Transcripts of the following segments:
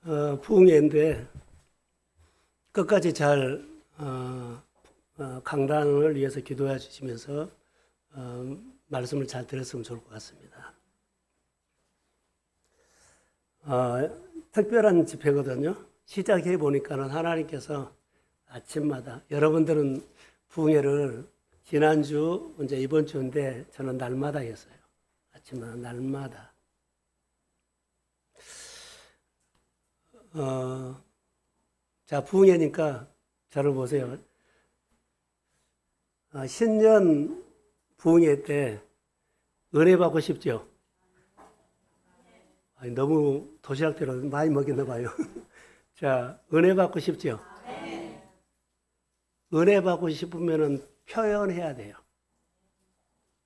부흥회인데 끝까지 잘 강단을 위해서 기도해 주시면서 말씀을 잘 들었으면 좋을 것 같습니다. 특별한 집회거든요. 시작해 보니까는 하나님께서 아침마다 여러분들은 부흥회를 지난주 이제 이번 주인데 저는 날마다 했어요. 아침마다 날마다. 자, 부흥회니까 저를 보세요. 신년 부흥회 때 은혜 받고 싶죠? 아니, 너무 도시락대로 많이 먹였나 봐요. 자, 은혜 받고 싶죠? 은혜 받고 싶으면은 표현해야 돼요.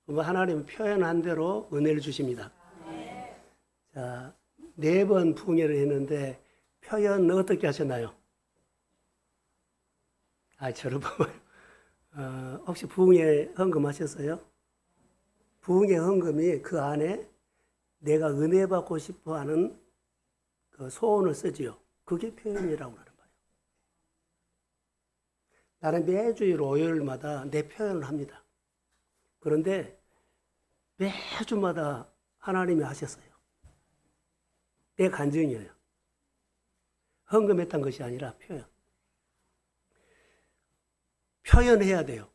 그럼 하나님은 표현한 대로 은혜를 주십니다. 자, 4번 부흥회를 했는데 표현 어떻게 하셨나요? 저를 봐봐요. 혹시 부흥회 헌금하셨어요? 부흥회 헌금이 그 안에 내가 은혜 받고 싶어 하는 그 소원을 쓰지요. 그게 표현이라고 하는 거예요. 나는 매주일 월요일마다 내 표현을 합니다. 그런데 매주마다 하나님이 하셨어요. 내 간증이에요. 헌금했던 것이 아니라 표현. 표현해야 돼요.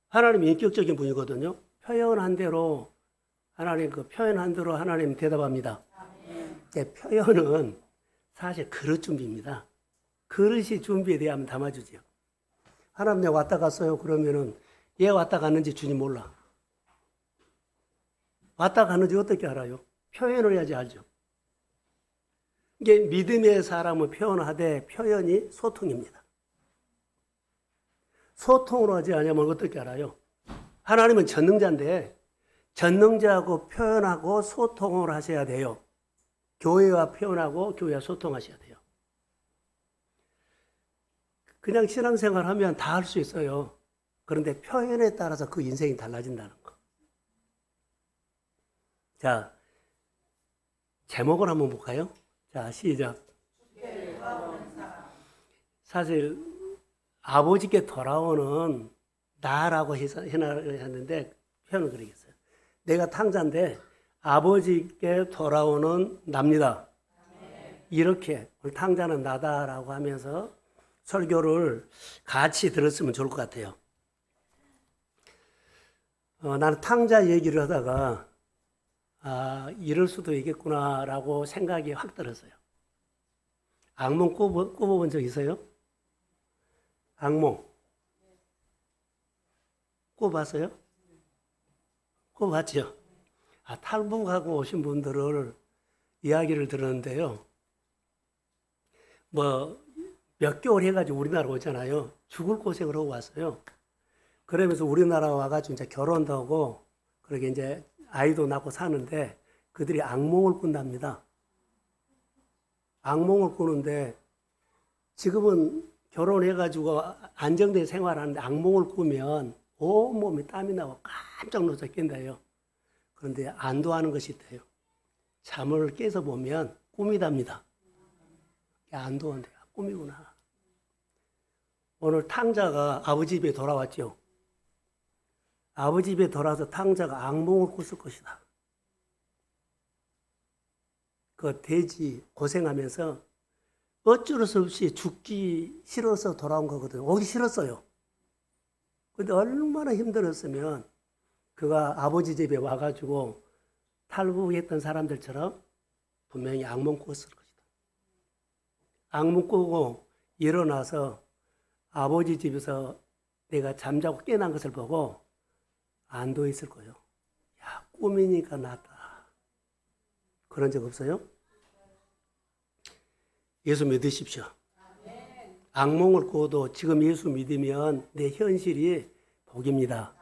하나님이 인격적인 분이거든요. 표현한 대로 하나님 표현한 대로 하나님 대답합니다. 표현은 사실 그릇 준비입니다. 그릇이 준비돼야 하면 담아주지요. 하나님 내가 왔다 갔어요. 그러면은 얘 왔다 갔는지 주님 몰라. 왔다 갔는지 어떻게 알아요? 표현을 해야지 알죠. 이게 믿음의 사람은 표현하되 표현이 소통입니다. 소통으로 하지 않으면 어떻게 알아요? 하나님은 전능자인데 전능자하고 표현하고 소통을 하셔야 돼요. 교회와 표현하고 교회와 소통하셔야 돼요. 그냥 신앙생활 하면 다 할 수 있어요. 그런데 표현에 따라서 그 인생이 달라진다는 거. 자, 제목을 한번 볼까요? 자, 시작. 사실 아버지께 돌아오는 나라고 해놨는데 표현을 그러겠어요. 내가 탕자인데 아버지께 돌아오는 납니다. 이렇게 오늘 탕자는 나다라고 하면서 설교를 같이 들었으면 좋을 것 같아요. 나는 탕자 얘기를 하다가 이럴 수도 있겠구나라고 생각이 확 들었어요. 악몽 꿔본 적 있어요? 악몽 꿔봤어요? 꿔봤죠? 탈북하고 오신 분들을 이야기를 들었는데요. 몇 개월 해가지고 우리나라 오잖아요. 죽을 고생을 하고 왔어요. 그러면서 우리나라 와가지고 이제 결혼도 하고, 그렇게 이제 아이도 낳고 사는데, 그들이 악몽을 꾼답니다. 악몽을 꾸는데, 지금은 결혼해가지고 안정된 생활하는데 악몽을 꾸면 온몸이 땀이 나고 깜짝 놀라서 깬다요. 그런데 안도하는 것이 있대요. 잠을 깨서 보면 꿈이답니다. 안도한대. 꿈이구나. 오늘 탕자가 아버지 집에 돌아왔죠. 아버지 집에 돌아와서 탕자가 악몽을 꿨을 것이다. 그 돼지 고생하면서 어쩔 수 없이 죽기 싫어서 돌아온 거거든요. 오기 싫었어요. 근데 얼마나 힘들었으면 그가 아버지 집에 와가지고 탈북했던 사람들처럼 분명히 악몽 꿨을 것이다. 악몽 꾸고 일어나서 아버지 집에서 내가 잠자고 깨난 것을 보고 안도했을 거예요. 야, 꿈이니까 낫다. 그런 적 없어요? 예수 믿으십시오. 악몽을 꾸어도 지금 예수 믿으면 내 현실이 복입니다.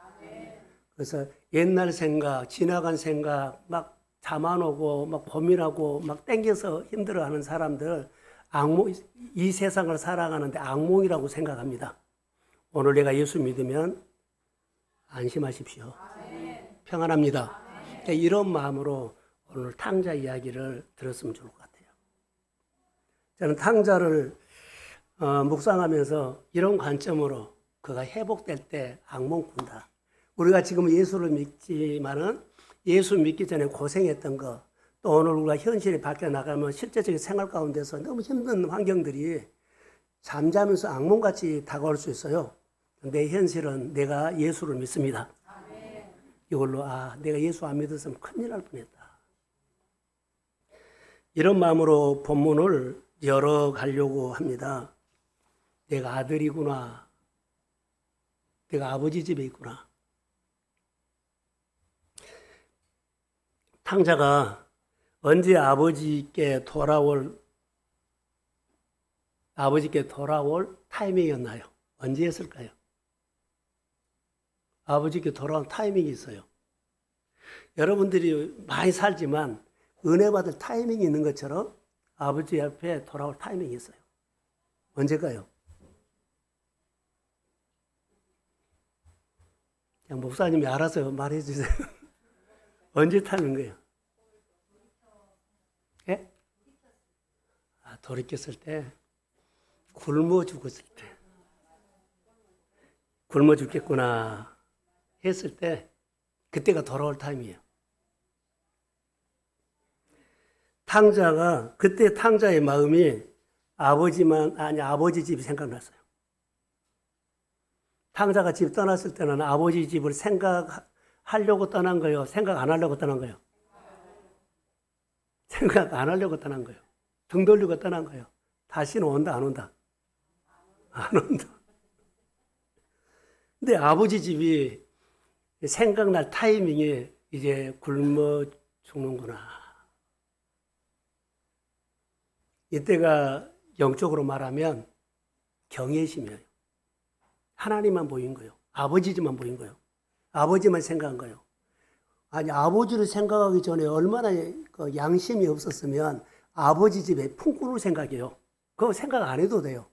그래서 옛날 생각, 지나간 생각, 막 잠 안 오고, 막 고민하고, 막 땡겨서 힘들어하는 사람들, 악몽, 이 세상을 살아가는데 악몽이라고 생각합니다. 오늘 내가 예수 믿으면 안심하십시오. 평안합니다. 이런 마음으로 오늘 탕자 이야기를 들었으면 좋을 것 같아요. 저는 탕자를 묵상하면서 이런 관점으로 그가 회복될 때 악몽 꾼다. 우리가 지금 예수를 믿지만은 예수 믿기 전에 고생했던 거, 또 오늘 우리가 현실이 바뀌어 나가면 실제적인 생활 가운데서 너무 힘든 환경들이 잠자면서 악몽같이 다가올 수 있어요. 내 현실은 내가 예수를 믿습니다. 이걸로 내가 예수 안 믿었으면 큰일 날 뻔했다. 이런 마음으로 본문을 열어가려고 합니다. 내가 아들이구나. 내가 아버지 집에 있구나. 탕자가 언제 아버지께 돌아올 타이밍이었나요? 언제였을까요? 아버지께 돌아온 타이밍이 있어요. 여러분들이 많이 살지만 은혜 받을 타이밍이 있는 것처럼 아버지 앞에 돌아올 타이밍이 있어요. 언제가요? 그냥 목사님이 알아서 말해 주세요. 언제 타는 거예요? 예? 돌이켰을 때, 굶어 죽었을 때, 굶어 죽겠구나 했을 때, 그때가 돌아올 타임이에요. 그때 탕자의 마음이 아버지 집이 생각났어요. 탕자가 집 떠났을 때는 아버지 집을 생각하려고 떠난 거예요? 생각 안 하려고 떠난 거예요? 생각 안 하려고 떠난 거예요. 등 돌리고 떠난 거예요. 다시는 온다, 안 온다? 안 온다. 근데 아버지 집이 생각날 타이밍에 이제 굶어 죽는구나. 이때가 영적으로 말하면 경외심이에요. 하나님만 보인 거예요. 아버지만 보인 거예요. 아버지만 생각한 거예요. 아니, 아버지를 생각하기 전에 얼마나 양심이 없었으면 아버지 집에 품꾼을 생각해요. 그거 생각 안 해도 돼요.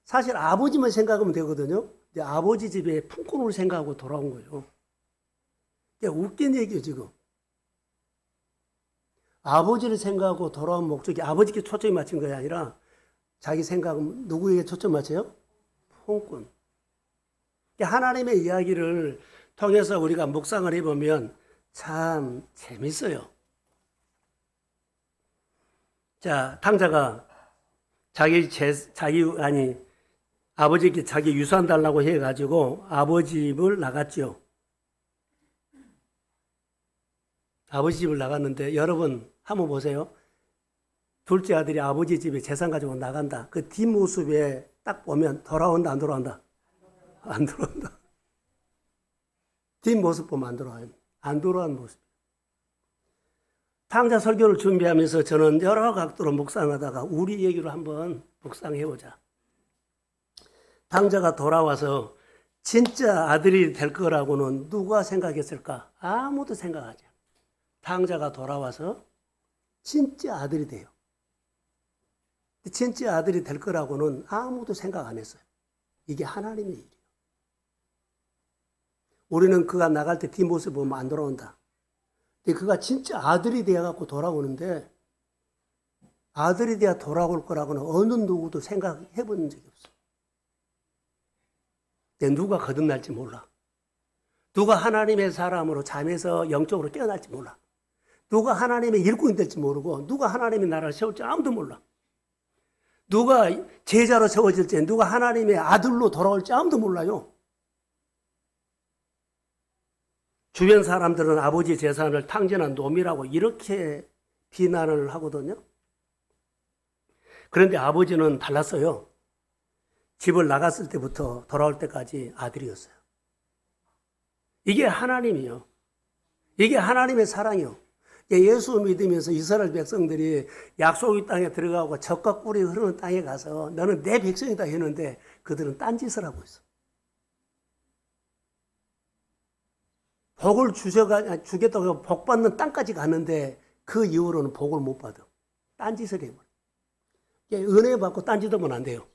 사실 아버지만 생각하면 되거든요. 근데 아버지 집에 품꾼을 생각하고 돌아온 거예요. 웃긴 얘기예요, 지금. 아버지를 생각하고 돌아온 목적이 아버지께 초점이 맞춘 것이 아니라 자기 생각은 누구에게 초점 맞춰요? 품꾼. 하나님의 이야기를 통해서 우리가 묵상을 해보면 참 재밌어요. 자, 탕자가 아버지께 자기 유산 달라고 해가지고 아버지 집을 나갔죠. 아버지 집을 나갔는데 여러분 한번 보세요. 둘째 아들이 아버지 집에 재산 가지고 나간다. 그 뒷모습에 딱 보면 돌아온다, 안 돌아온다? 안 돌아온다. 뒷모습 보면 안 돌아와요. 안 돌아오는 모습. 탕자 설교를 준비하면서 저는 여러 각도로 묵상하다가 우리 얘기로 한번 묵상해보자. 탕자가 돌아와서 진짜 아들이 될 거라고는 누가 생각했을까? 아무도 생각하지 않아요. 탕자가 돌아와서 진짜 아들이 돼요. 진짜 아들이 될 거라고는 아무도 생각 안 했어요. 이게 하나님의 일이에요. 우리는 그가 나갈 때 뒷모습 보면 안 돌아온다. 근데 그가 진짜 아들이 되어갖고 돌아오는데 아들이 되어 돌아올 거라고는 어느 누구도 생각해 본 적이 없어. 근데 누가 거듭날지 몰라. 누가 하나님의 사람으로 잠에서 영적으로 깨어날지 몰라. 누가 하나님의 일꾼이 될지 모르고 누가 하나님의 나라를 세울지 아무도 몰라. 누가 제자로 세워질지 누가 하나님의 아들로 돌아올지 아무도 몰라요. 주변 사람들은 아버지 재산을 탕진한 놈이라고 이렇게 비난을 하거든요. 그런데 아버지는 달랐어요. 집을 나갔을 때부터 돌아올 때까지 아들이었어요. 이게 하나님이요. 이게 하나님의 사랑이요. 예수 믿으면서 이스라엘 백성들이 약속의 땅에 들어가고 젖과 꿀이 흐르는 땅에 가서 너는 내 백성이다 했는데 그들은 딴짓을 하고 있어. 복을 주겠다고 복 받는 땅까지 갔는데 그 이후로는 복을 못 받아. 딴짓을 해버려. 은혜 받고 딴짓하면 안 돼요.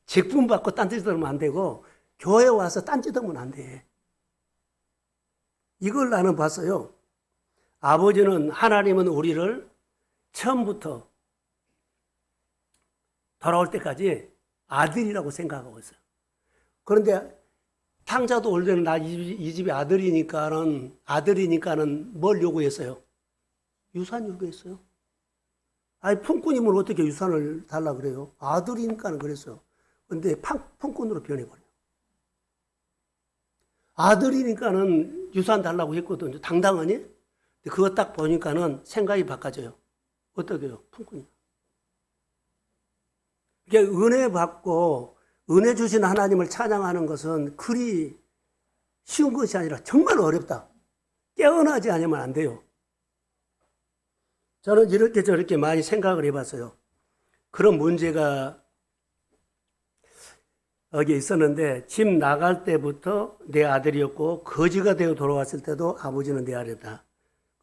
직분 받고 딴짓하면 안 되고 교회 와서 딴짓하면 안 돼. 이걸 나는 봤어요. 하나님은 우리를 처음부터 돌아올 때까지 아들이라고 생각하고 있어요. 그런데 탕자도 올 때는 이 집이 아들이니까는 뭘 요구했어요? 유산 요구했어요. 아니, 품꾼이면 어떻게 유산을 달라 그래요? 아들이니까는 그랬어요. 근데 품꾼으로 변해버려요. 아들이니까는 유산 달라고 했거든요. 당당하니? 근데 그거 딱 보니까는 생각이 바꿔져요. 어떻게 해요? 품꾼이. 이게 은혜 받고 은혜 주신 하나님을 찬양하는 것은 그리 쉬운 것이 아니라 정말 어렵다. 깨어나지 않으면 안 돼요. 저는 이렇게 저렇게 많이 생각을 해봤어요. 그런 문제가 여기 있었는데 집 나갈 때부터 내 아들이었고 거지가 되어 돌아왔을 때도 아버지는 내 아들이다.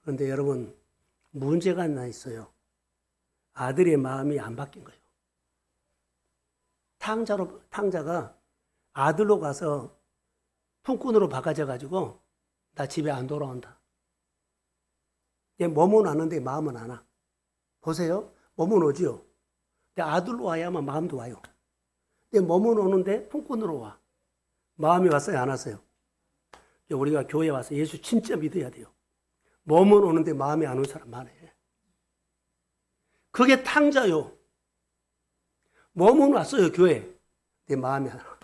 그런데 여러분 문제가 하나 있어요. 아들의 마음이 안 바뀐 거예요. 탕자가 아들로 가서 품꾼으로 바꿔져 가지고 나 집에 안 돌아온다. 얘 몸은 왔는데 마음은 안 와. 보세요. 몸은 오지요. 근데 아들로 와야만 마음도 와요. 근데 몸은 오는데 품꾼으로 와. 마음이 왔어요? 안 왔어요? 우리가 교회에 와서 예수 진짜 믿어야 돼요. 몸은 오는데 마음이 안 온 사람 많아요. 그게 탕자요. 몸은 왔어요, 교회. 내 마음이 안 와.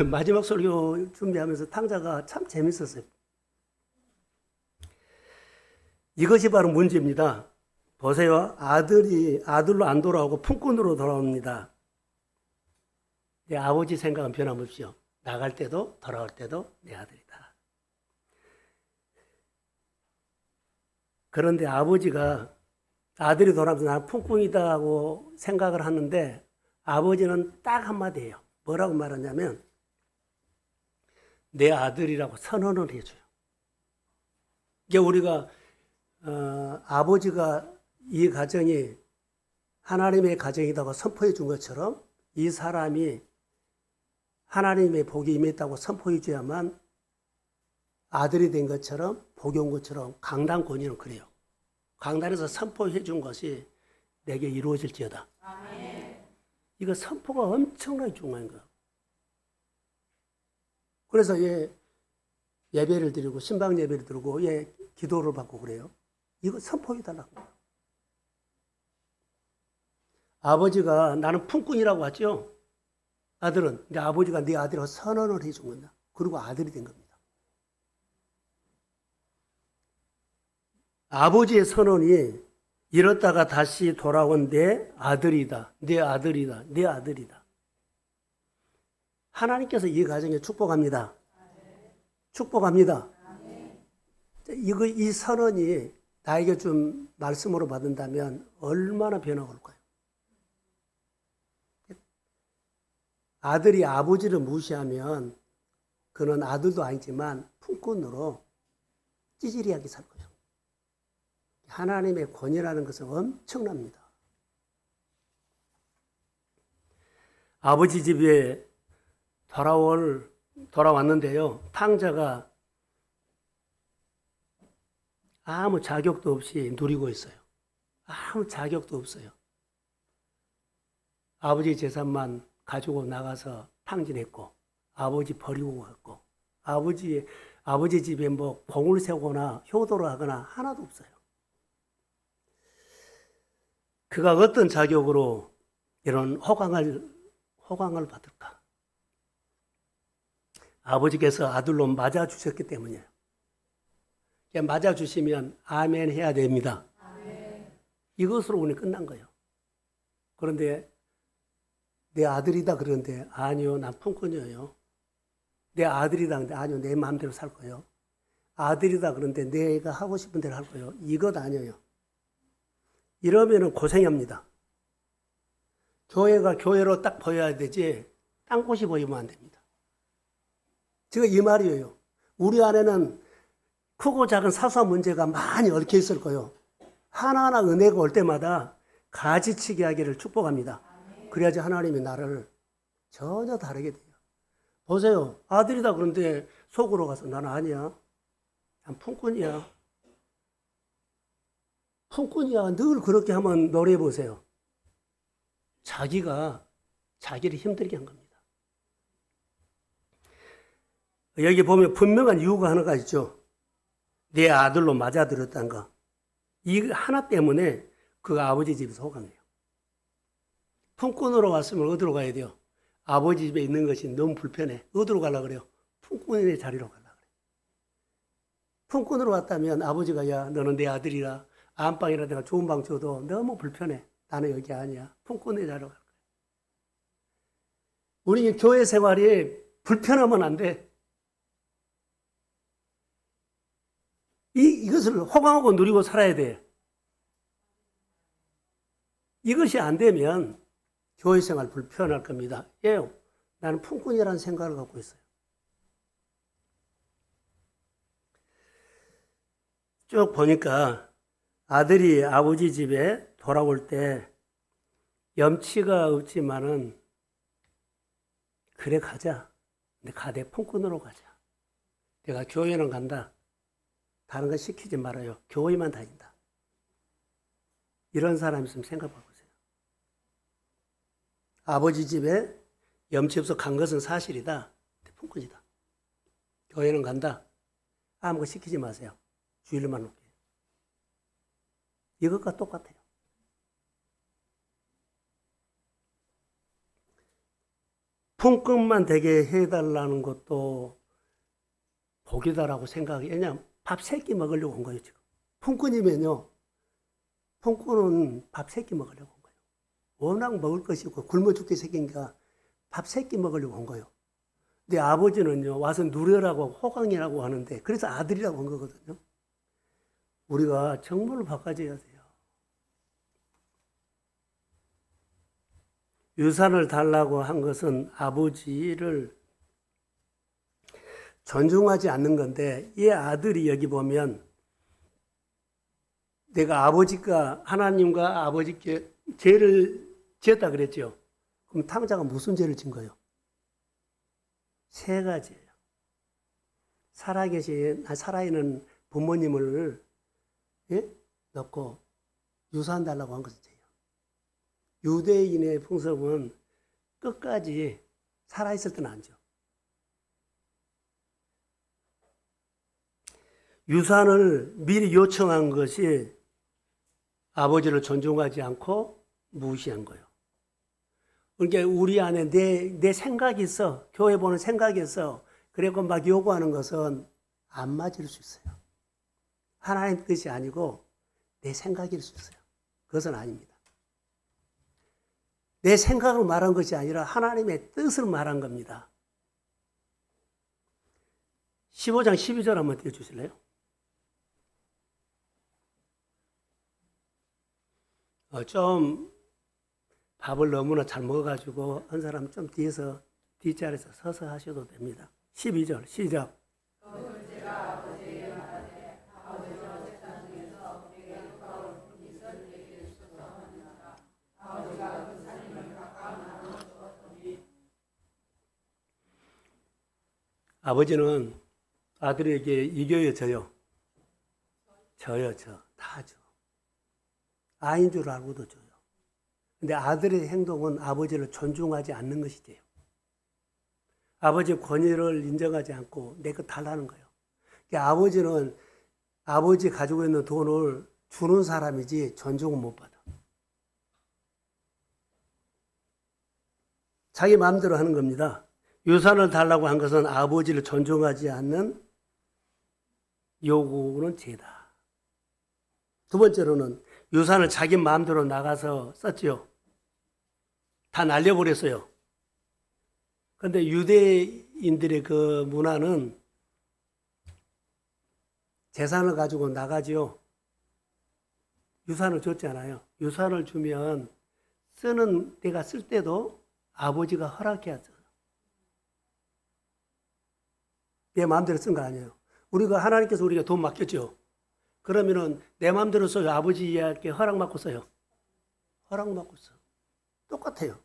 마지막 설교 준비하면서 탕자가 참 재밌었어요. 이것이 바로 문제입니다. 보세요. 아들로 안 돌아오고 품꾼으로 돌아옵니다. 내 아버지 생각은 변함없이요. 나갈 때도 돌아올 때도 내 아들이다. 그런데 아버지가 아들이 돌아오면서 나는 품꾼이다 하고 생각을 하는데 아버지는 딱 한마디예요. 뭐라고 말하냐면 내 아들이라고 선언을 해줘요. 이게 우리가 아버지가 이 가정이 하나님의 가정이라고 선포해 준 것처럼 이 사람이 하나님의 복이 임했다고 선포해 줘야만 아들이 된 것처럼 복이 온 것처럼 강단 권위는 그래요. 강단에서 선포해 준 것이 내게 이루어질지어다. 아멘. 이거 선포가 엄청나게 중요한 거예요. 그래서 예배를 드리고 신방 예배를 드리고 기도를 받고 그래요. 이거 선포해 달라고. 아버지가 나는 품꾼이라고 하죠. 아들은. 근데 아버지가 네 아들이라고 선언을 해준 겁니다. 그리고 아들이 된 겁니다. 아버지의 선언이 이렇다가 다시 돌아온 내 아들이다. 내 아들이다. 내 아들이다. 하나님께서 이 가정에 축복합니다. 축복합니다. 이 선언이 나에게 좀 말씀으로 받는다면 얼마나 변화가 올까요? 아들이 아버지를 무시하면 그는 아들도 아니지만 품꾼으로 찌질이하게 살 거예요. 하나님의 권위라는 것은 엄청납니다. 아버지 집에 돌아왔는데요. 탕자가 아무 자격도 없이 누리고 있어요. 아무 자격도 없어요. 아버지 재산만 가지고 나가서 탕진했고, 아버지 버리고 갔고, 아버지 집에 뭐 공을 세우거나 효도를 하거나 하나도 없어요. 그가 어떤 자격으로 이런 호강을 받을까? 아버지께서 아들로 맞아주셨기 때문이에요. 맞아주시면 아멘 해야 됩니다. 아멘. 이것으로 오늘 끝난 거예요. 그런데 내 아들이다 그러는데 아니요, 난 품꾼이에요. 내 아들이다 그런데 아니요, 내 마음대로 살 거예요. 아들이다 그런데 내가 하고 싶은 대로 할 거예요. 이것 아니에요. 이러면은 고생합니다. 교회가 교회로 딱 보여야 되지 땅꽃이 보이면 안 됩니다. 지금 이 말이에요. 우리 안에는 크고 작은 사소한 문제가 많이 얽혀 있을 거예요. 하나하나 은혜가 올 때마다 가지치기 하기를 축복합니다. 그래야지 하나님이 나를 전혀 다르게 돼요. 보세요. 아들이다 그런데 속으로 가서 나는 아니야. 난 품꾼이야. 품꾼이야 늘 그렇게 한번 노래해 보세요. 자기가 자기를 힘들게 한 겁니다. 여기 보면 분명한 이유가 하나가 있죠. 내 아들로 맞아들였다는 거. 이 하나 때문에 그 아버지 집에서 호강해요. 품꾼으로 왔으면 어디로 가야 돼요? 아버지 집에 있는 것이 너무 불편해. 어디로 가려고 그래요? 품꾼의 자리로 가려고 그래요. 품꾼으로 왔다면 아버지가 야 너는 내 아들이라 안방이라든가 좋은 방 줘도 너무 불편해. 나는 여기 아니야. 품꾼의 자리로 갈 거야. 우리 교회 생활이 불편하면 안 돼. 이것을 호강하고 누리고 살아야 돼. 이것이 안 되면 교회 생활 불편할 겁니다. 예요. 나는 품꾼이라는 생각을 갖고 있어요. 쭉 보니까 아들이 아버지 집에 돌아올 때 염치가 없지만은 그래 가자. 근데 가대 품꾼으로 가자. 내가 교회는 간다. 다른 거 시키지 말아요. 교회만 다닌다. 이런 사람 있으면 생각해 보세요. 아버지 집에 염치 없어 간 것은 사실이다. 품꾼이다. 교회는 간다. 아무것도 시키지 마세요. 주일만 올게. 이것과 똑같아요. 품꾼만 되게 해달라는 것도 복이다라고 생각해요. 왜냐하면 밥 3끼 먹으려고 온 거예요, 지금. 품꾼이면요, 품꾼은 밥 3끼 먹으려고 온 거예요. 워낙 먹을 것이 없고 굶어 죽게 생기니까 밥 3끼 먹으려고 온 거예요. 근데 아버지는요, 와서 누려라고 호강이라고 하는데, 그래서 아들이라고 한 거거든요. 우리가 정말로 바꿔줘야 돼요. 유산을 달라고 한 것은 아버지를 존중하지 않는 건데, 이 아들이 여기 보면 내가 아버지가 하나님과 아버지께 죄를 지었다 그랬죠. 그럼 탕자가 무슨 죄를 진 거예요? 3가지예요. 살아있는 부모님을 넣고 유산 달라고 한 것은 죄예요. 유대인의 풍습은 끝까지 살아있을 때는 안 줘. 유산을 미리 요청한 것이 아버지를 존중하지 않고 무시한 거예요. 그러니까 우리 안에 내 생각이 있어. 교회 보는 생각이 있어. 그리고 막 요구하는 것은 안 맞을 수 있어요. 하나님 뜻이 아니고 내 생각일 수 있어요. 그것은 아닙니다. 내 생각을 말한 것이 아니라 하나님의 뜻을 말한 겁니다. 15장 12절 한번 띄워주실래요? 좀 밥을 너무나 잘 먹어가지고 한 사람 좀 뒤에서 뒷자리에서 서서 하셔도 됩니다. 12절 시작. 아버지는 아들에게 이겨요, 져요? 져요, 다 져. 아인 줄 알고도 져요. 근데 아들의 행동은 아버지를 존중하지 않는 것이 돼요. 아버지의 권위를 인정하지 않고 내 것 달라는 거예요. 그러니까 아버지는 아버지 가지고 있는 돈을 주는 사람이지 존중은 못 받아. 자기 마음대로 하는 겁니다. 유산을 달라고 한 것은 아버지를 존중하지 않는 요구는 죄다. 두 번째로는 유산을 자기 마음대로 나가서 썼죠. 다 날려버렸어요. 그런데 유대인들의 그 문화는 재산을 가지고 나가지요. 유산을 줬잖아요. 유산을 주면 쓰는 내가 쓸 때도 아버지가 허락해야죠. 내 마음대로 쓴 거 아니에요. 우리가 하나님께서 우리가 돈 맡겼죠. 그러면은 내 마음대로 써요. 아버지에게 허락받고 써요. 허락받고 써. 똑같아요.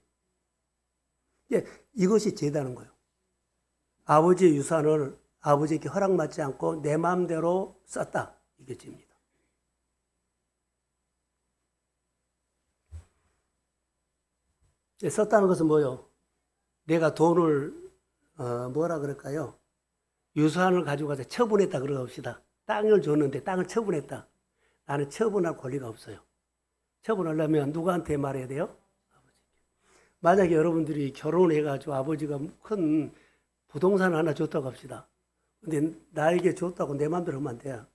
예, 이것이 죄다는 거예요. 아버지의 유산을 아버지에게 허락받지 않고 내 마음대로 썼다. 이게 죄입니다. 썼다는 것은 뭐요? 내가 돈을 뭐라 그럴까요? 유산을 가지고 가서 처분했다 그러봅시다. 땅을 줬는데 땅을 처분했다. 나는 처분할 권리가 없어요. 처분하려면 누구한테 말해야 돼요? 만약에 여러분들이 결혼해가지고 아버지가 큰 부동산 하나 줬다고 합시다. 근데 나에게 줬다고 내 마음대로 하면 안 돼요.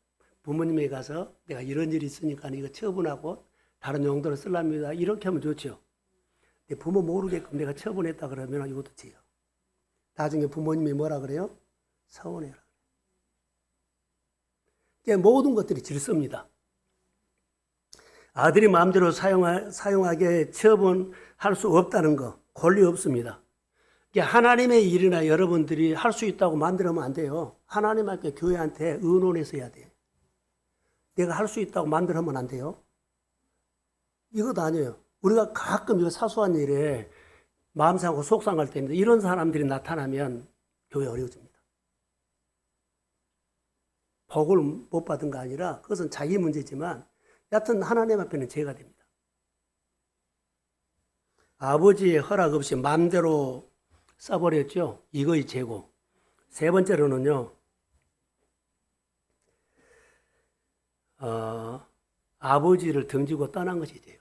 부모님에 가서 내가 이런 일이 있으니까 이거 처분하고 다른 용도로 쓰랍니다. 이렇게 하면 좋죠. 근데 부모 모르게끔 내가 처분했다 그러면 이것도 지요. 나중에 부모님이 뭐라 그래요? 서운해라. 모든 것들이 질서입니다. 아들이 마음대로 사용하게 처분할 수 없다는 거, 권리 없습니다. 하나님의 일이나 여러분들이 할 수 있다고 만들면 안 돼요. 하나님께 교회한테 의논해서 해야 돼요. 내가 할 수 있다고 만들면 안 돼요. 이것도 아니에요. 우리가 가끔 이거 사소한 일에 마음 상하고 속상할 때입니다. 이런 사람들이 나타나면 교회 어려워집니다. 복을 못 받은 거 아니라 그것은 자기 문제지만 여하튼 하나님 앞에는 죄가 됩니다. 아버지의 허락 없이 마음대로 써버렸죠. 이거의 죄고. 세 번째로는요. 아버지를 등지고 떠난 것이 죄요.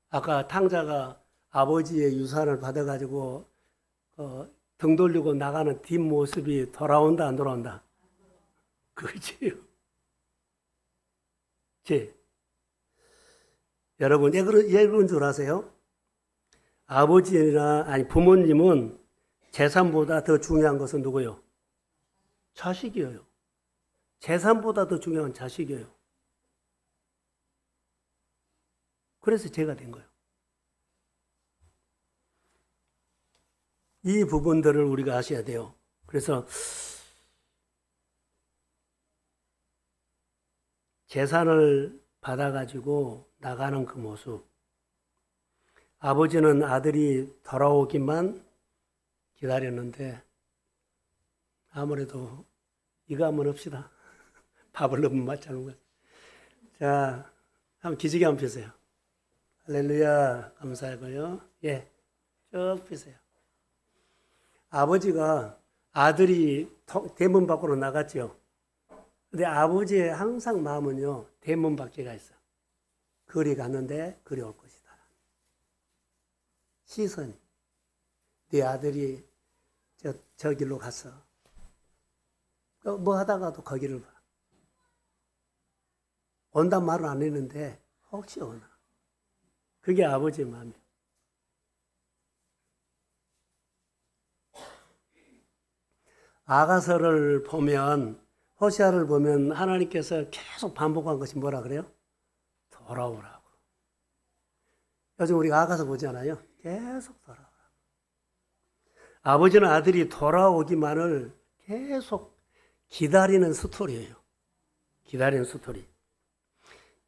아까 탕자가 아버지의 유산을 받아가지고 등 돌리고 나가는 뒷모습이 돌아온다 안 돌아온다? 그거지요. 죄. 여러분 왜 그런 줄 아세요? 아버지나 아니 부모님은 재산보다 더 중요한 것은 누구요? 자식이에요. 재산보다 더 중요한 자식이에요. 그래서 죄가 된 거예요. 이 부분들을 우리가 아셔야 돼요. 그래서 재산을 받아가지고 나가는 그 모습. 아버지는 아들이 돌아오기만 기다렸는데 아무래도 이거 한번 합시다. 밥을 너무 맞추는 거야. 자, 한번 기지개 한번 펴세요. 할렐루야, 감사하고요. 예, 쭉 펴세요. 아버지가 아들이 대문 밖으로 나갔죠. 근데 아버지의 항상 마음은요, 대문 밖에가 있어. 그리 갔는데 그리 올 것이다. 시선이. 네 아들이 저 길로 갔어. 뭐 하다가도 거기를 봐. 온단 말은 안 했는데 혹시 오나. 그게 아버지의 마음이에요. 아가서를 보면 호시아를 보면 하나님께서 계속 반복한 것이 뭐라 그래요? 돌아오라고. 요즘 우리가 아가서 보잖아요. 계속 돌아오라고. 아버지는 아들이 돌아오기만을 계속 기다리는 스토리예요. 기다리는 스토리.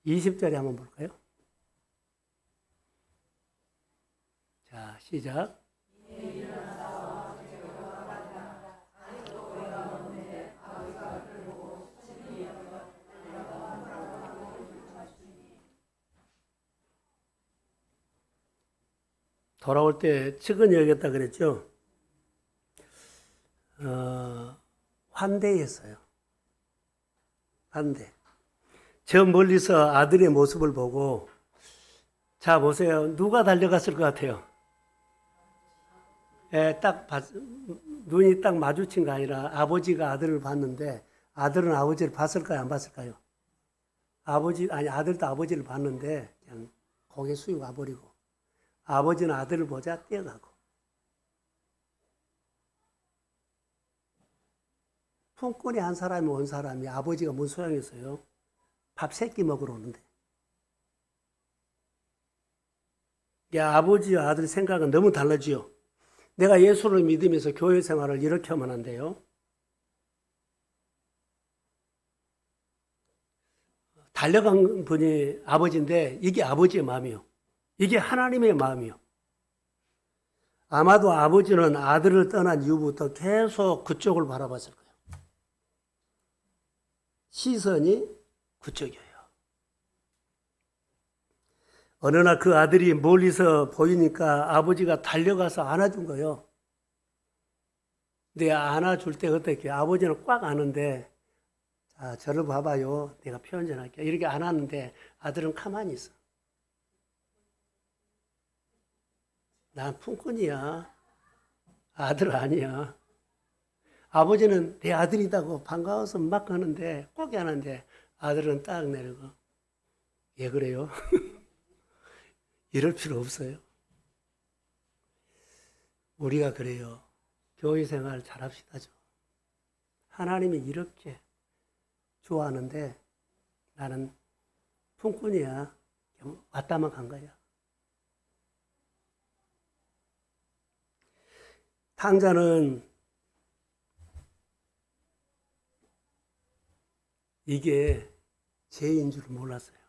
20절에 한번 볼까요? 자, 시작. 돌아올 때 측은히 여겼다 그랬죠? 환대했어요. 환대. 저 멀리서 아들의 모습을 보고, 자, 보세요. 누가 달려갔을 것 같아요? 눈이 딱 마주친 거 아니라 아버지가 아들을 봤는데, 아들은 아버지를 봤을까요? 안 봤을까요? 아들도 아버지를 봤는데, 그냥 고개 숙이고 와버리고, 아버지는 아들을 보자 뛰어가고. 품꾼이 한 사람이 온 사람이 아버지가 뭔 소용이었어요? 밥 세 끼 먹으러 오는데. 아버지와 아들 생각은 너무 달라지요. 내가 예수를 믿으면서 교회 생활을 이렇게 하면 안 돼요. 달려간 분이 아버지인데 이게 아버지의 마음이요. 이게 하나님의 마음이요. 아마도 아버지는 아들을 떠난 이후부터 계속 그쪽을 바라봤을 거예요. 시선이 그쪽이에요. 어느 날 그 아들이 멀리서 보이니까 아버지가 달려가서 안아준 거예요. 근데 안아줄 때 어떻게 아버지는 꽉 안는데 자, 저를 봐봐요. 내가 표현 좀 할게요. 이렇게 안았는데 아들은 가만히 있어. 난 품꾼이야. 아들 아니야. 아버지는 내 아들이다고 반가워서 막 하는데 꼭 안는데 아들은 딱 내리고 예 그래요? 이럴 필요 없어요. 우리가 그래요. 교회 생활 잘합시다. 하나님이 이렇게 좋아하는데 나는 품꾼이야. 왔다만 간 거야. 탕자는 이게 죄인 줄 몰랐어요.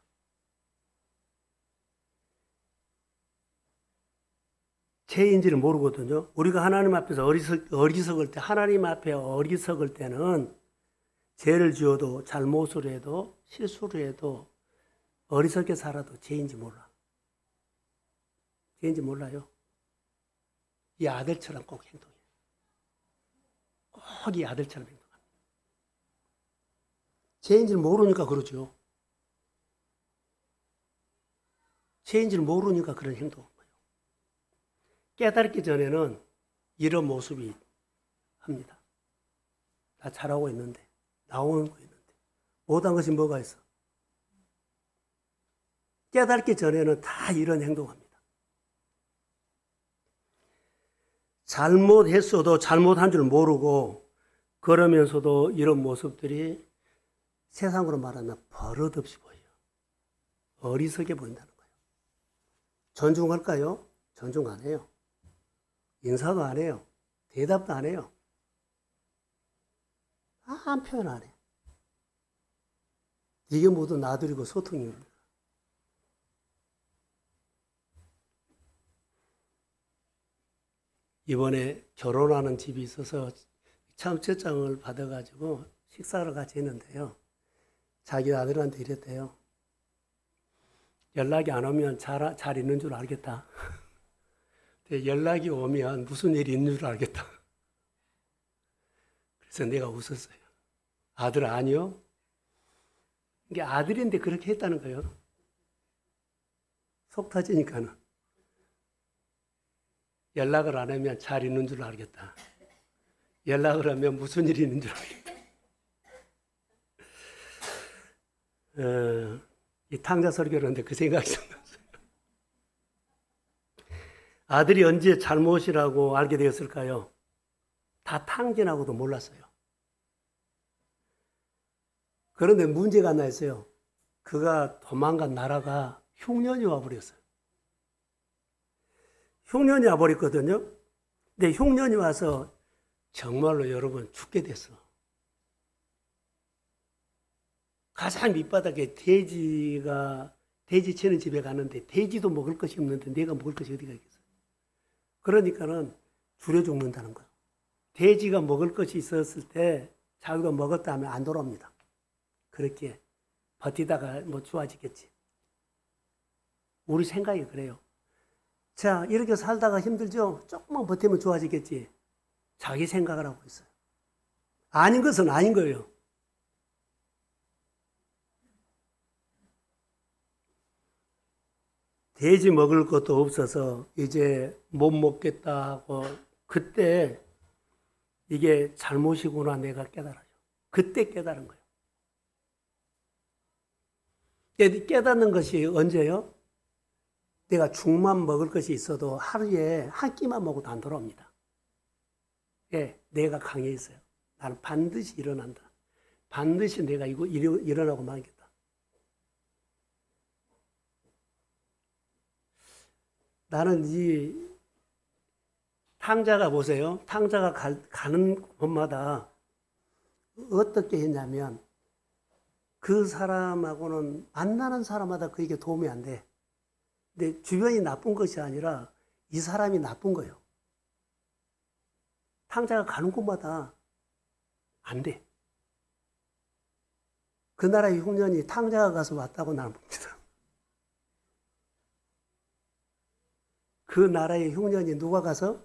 죄인지를 모르거든요. 우리가 하나님 앞에서 어리석을 때, 하나님 앞에 어리석을 때는 죄를 지어도 잘못을 해도 실수를 해도 어리석게 살아도 죄인지 몰라. 죄인지 몰라요. 이 아들처럼 꼭 행동해. 꼭 이 아들처럼 행동합니다. 죄인지를 모르니까 그러죠. 죄인지를 모르니까 그런 행동. 깨닫기 전에는 이런 모습이 합니다. 다 잘하고 있는데, 나오는 거 있는데, 못한 것이 뭐가 있어? 깨닫기 전에는 다 이런 행동합니다. 잘못했어도 잘못한 줄 모르고, 그러면서도 이런 모습들이 세상으로 말하면 버릇없이 보여요. 어리석게 보인다는 거예요. 존중할까요? 존중 안 해요. 인사도 안 해요. 대답도 안 해요. 한 표현 안 해. 이게 모두 나들이고 소통입니다. 이번에 결혼하는 집이 있어서 청첩장을 받아가지고 식사를 같이 했는데요. 자기 아들한테 이랬대요. 연락이 안 오면 잘 있는 줄 알겠다. 연락이 오면 무슨 일이 있는 줄 알겠다. 그래서 내가 웃었어요. 아들 아니요? 이게 아들인데 그렇게 했다는 거예요. 속 터지니까는. 연락을 안 하면 잘 있는 줄 알겠다. 연락을 하면 무슨 일이 있는 줄 알겠다. 이 탕자 설교를 하는데 그 생각이 좀 났어요. 아들이 언제 잘못이라고 알게 되었을까요? 다 탕진하고도 몰랐어요. 그런데 문제가 하나 있어요. 그가 도망간 나라가 흉년이 와버렸어요. 흉년이 와버렸거든요. 근데 흉년이 와서 정말로 여러분 죽게 됐어. 가장 밑바닥에 돼지 치는 집에 가는데 돼지도 먹을 것이 없는데 내가 먹을 것이 어디가 있겠어. 그러니까는 줄여 죽는다는 거예요. 돼지가 먹을 것이 있었을 때 자기가 먹었다 하면 안 돌아옵니다. 그렇게 버티다가 뭐 좋아지겠지. 우리 생각이 그래요. 자, 이렇게 살다가 힘들죠? 조금만 버티면 좋아지겠지. 자기 생각을 하고 있어요. 아닌 것은 아닌 거예요. 돼지 먹을 것도 없어서 이제 못 먹겠다 하고 그때 이게 잘못이구나 내가 깨달아요. 그때 깨달은 거예요. 깨닫는 것이 언제요? 내가 죽만 먹을 것이 있어도 하루에 한 끼만 먹어도 안 돌아옵니다. 예, 내가 강해 있어요. 나는 반드시 일어난다. 반드시 내가 이거 일어나고 말겠다. 나는 이 탕자가 보세요. 탕자가 가는 곳마다 어떻게 했냐면 그 사람하고는 만나는 사람마다 그에게 도움이 안 돼. 근데 주변이 나쁜 것이 아니라 이 사람이 나쁜 거예요. 탕자가 가는 곳마다 안 돼. 그 나라의 흉년이 탕자가 가서 왔다고 나는 봅니다. 그 나라의 흉년이 누가 가서?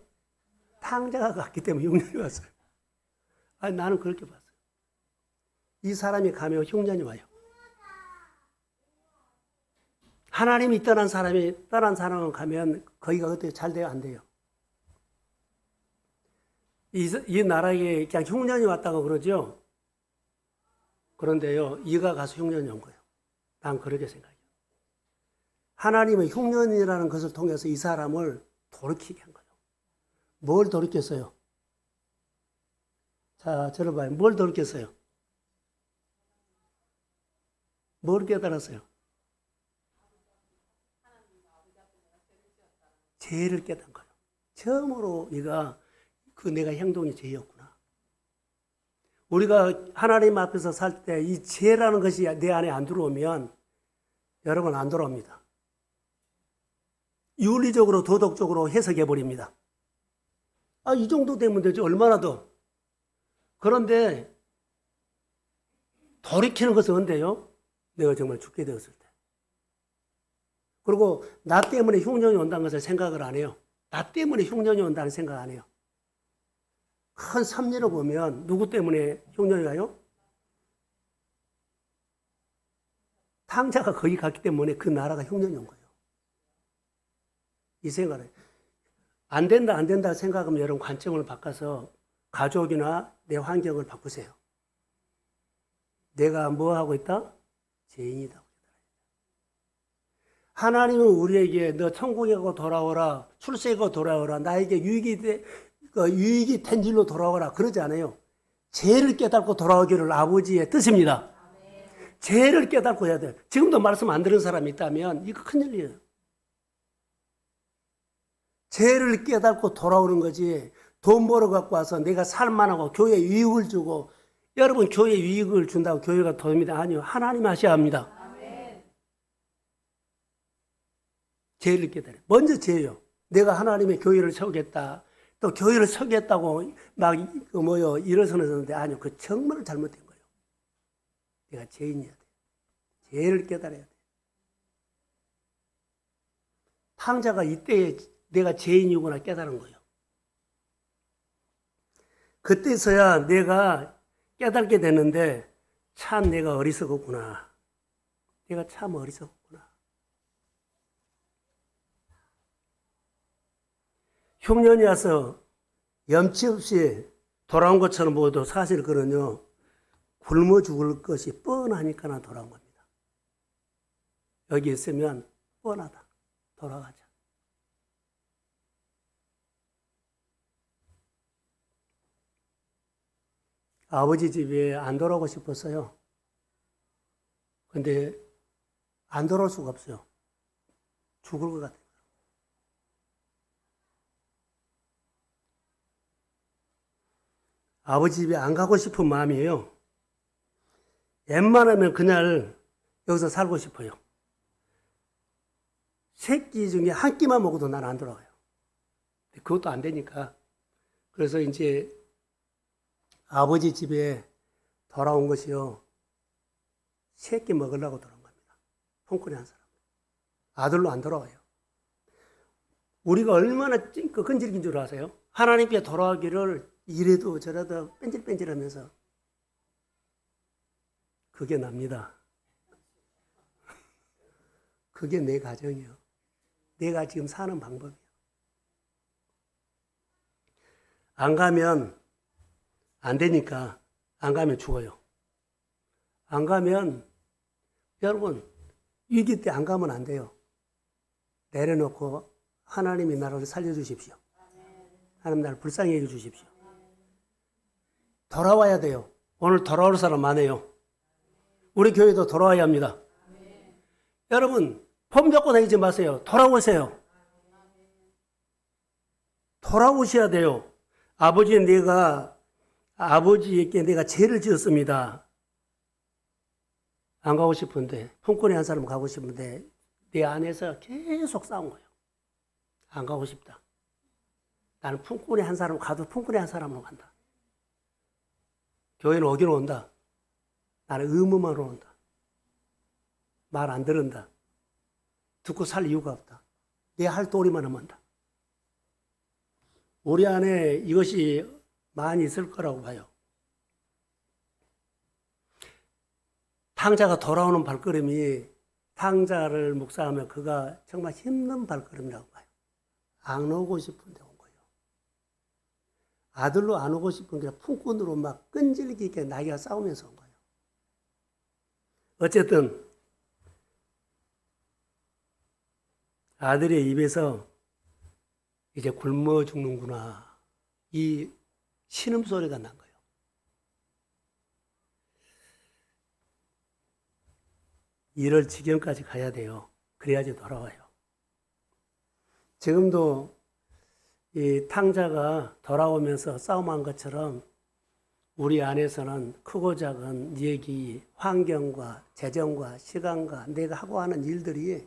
탕자가 갔기 때문에 흉년이 왔어요. 아니, 나는 그렇게 봤어요. 이 사람이 가면 흉년이 와요. 하나님이 떠난 사람은 가면 거기가 어때요? 잘 돼요? 안 돼요? 이 나라에 그냥 흉년이 왔다고 그러죠? 그런데요, 이가 가서 흉년이 온 거예요. 난 그렇게 생각해요. 하나님은 흉년이라는 것을 통해서 이 사람을 돌이키게 한 거예요. 뭘 돌이켰어요? 자, 저를 봐요. 뭘 돌이켰어요? 뭘 깨달았어요? 죄를 깨달은 거예요. 처음으로 이가 내가 행동이 죄였구나. 우리가 하나님 앞에서 살 때 이 죄라는 것이 내 안에 안 들어오면 여러분 안 돌아옵니다. 윤리적으로 도덕적으로 해석해 버립니다. 이 정도 되면 되죠. 얼마나 더. 그런데 돌이키는 것은 언제요? 내가 정말 죽게 되었을 때. 그리고 나 때문에 흉년이 온다는 것을 생각을 안 해요. 나 때문에 흉년이 온다는 생각 안 해요. 큰 섭리를 보면 누구 때문에 흉년이 와요? 탕자가 거기 갔기 때문에 그 나라가 흉년이 온 거예요. 이 생각을. 안 된다 생각하면 여러분 관점을 바꿔서 가족이나 내 환경을 바꾸세요. 내가 뭐 하고 있다? 죄인이다. 하나님은 우리에게 너 천국에 가고 돌아오라, 출세에 가고 돌아오라, 나에게 유익이 된 일로 돌아오라 그러지 않아요. 죄를 깨닫고 돌아오기를 아버지의 뜻입니다. 죄를 깨닫고 해야 돼요. 지금도 말씀 안 들은 사람이 있다면 이거 큰일이에요. 죄를 깨닫고 돌아오는 거지. 돈 벌어 갖고 와서 내가 살만하고 교회에 유익을 주고, 여러분 교회에 유익을 준다고 교회가 돕니다. 아니요. 하나님 하셔야 합니다. 죄를 깨달아요. 먼저 죄예요. 내가 하나님의 교회를 세우겠다. 또 교회를 서겠다고 막 일어서는데 아니요. 그 정말 잘못된 거예요. 내가 죄인이어야 돼. 죄를 깨달아야 돼. 탕자가 이때 내가 죄인이구나 깨달은 거예요. 그때서야 내가 깨닫게 됐는데 참 내가 어리석었구나. 내가 참 어리석었구나. 흉년이 와서 염치 없이 돌아온 것처럼 보여도 사실 그는요, 굶어 죽을 것이 뻔하니까 돌아온 겁니다. 여기 있으면 뻔하다. 돌아가자. 아버지 집에 안 돌아오고 싶었어요. 근데 안 돌아올 수가 없어요. 죽을 것 같아요. 아버지 집에 안 가고 싶은 마음이에요. 웬만하면 그날 여기서 살고 싶어요. 새끼 중에 한 끼만 먹어도 난 안 돌아가요. 그것도 안 되니까. 그래서 이제 아버지 집에 돌아온 것이요. 새끼 먹으려고 돌아온 겁니다. 폰코리 한 사람. 아들로 안 돌아와요. 우리가 얼마나 끈질긴 줄 아세요? 하나님께 돌아가기를 이래도 저래도 뺀질뺀질하면서 그게 납니다. 그게 내 가정이요. 내가 지금 사는 방법이요. 안 가면 안 되니까 안 가면 죽어요. 안 가면 여러분 위기 때 안 가면 안 돼요. 내려놓고 하나님이 나를 살려주십시오. 하나님 나를 불쌍히 해주십시오. 돌아와야 돼요. 오늘 돌아올 사람 많아요. 우리 교회도 돌아와야 합니다. 여러분 폼 잡고 다니지 마세요. 돌아오세요. 돌아오셔야 돼요. 아버지에게 내가 죄를 지었습니다. 안 가고 싶은데, 폰코리 한 사람 가고 싶은데, 내 안에서 계속 싸운 거예요. 안 가고 싶다. 나는 폰코리 한 사람 가도 폰코리 한 사람으로 간다. 교회는 오기로 온다. 나는 의무만으로 온다. 말 안 들은다. 듣고 살 이유가 없다. 내 할 도리만 하면 한다. 우리 안에 이것이 많이 있을 거라고 봐요. 탕자가 돌아오는 발걸음이 탕자를 묵상하면 그가 정말 힘든 발걸음이라고 봐요. 안 오고 싶은데 온 거예요. 아들로 안 오고 싶은 게 품꾼으로 막 끈질기게 나이가 싸우면서 온 거예요. 어쨌든 아들의 입에서 이제 굶어 죽는구나. 이 신음소리가 난 거예요. 이럴 지경까지 가야 돼요. 그래야지 돌아와요. 지금도 이 탕자가 돌아오면서 싸움한 것처럼 우리 안에서는 크고 작은 얘기, 환경과 재정과 시간과 내가 하고 하는 일들이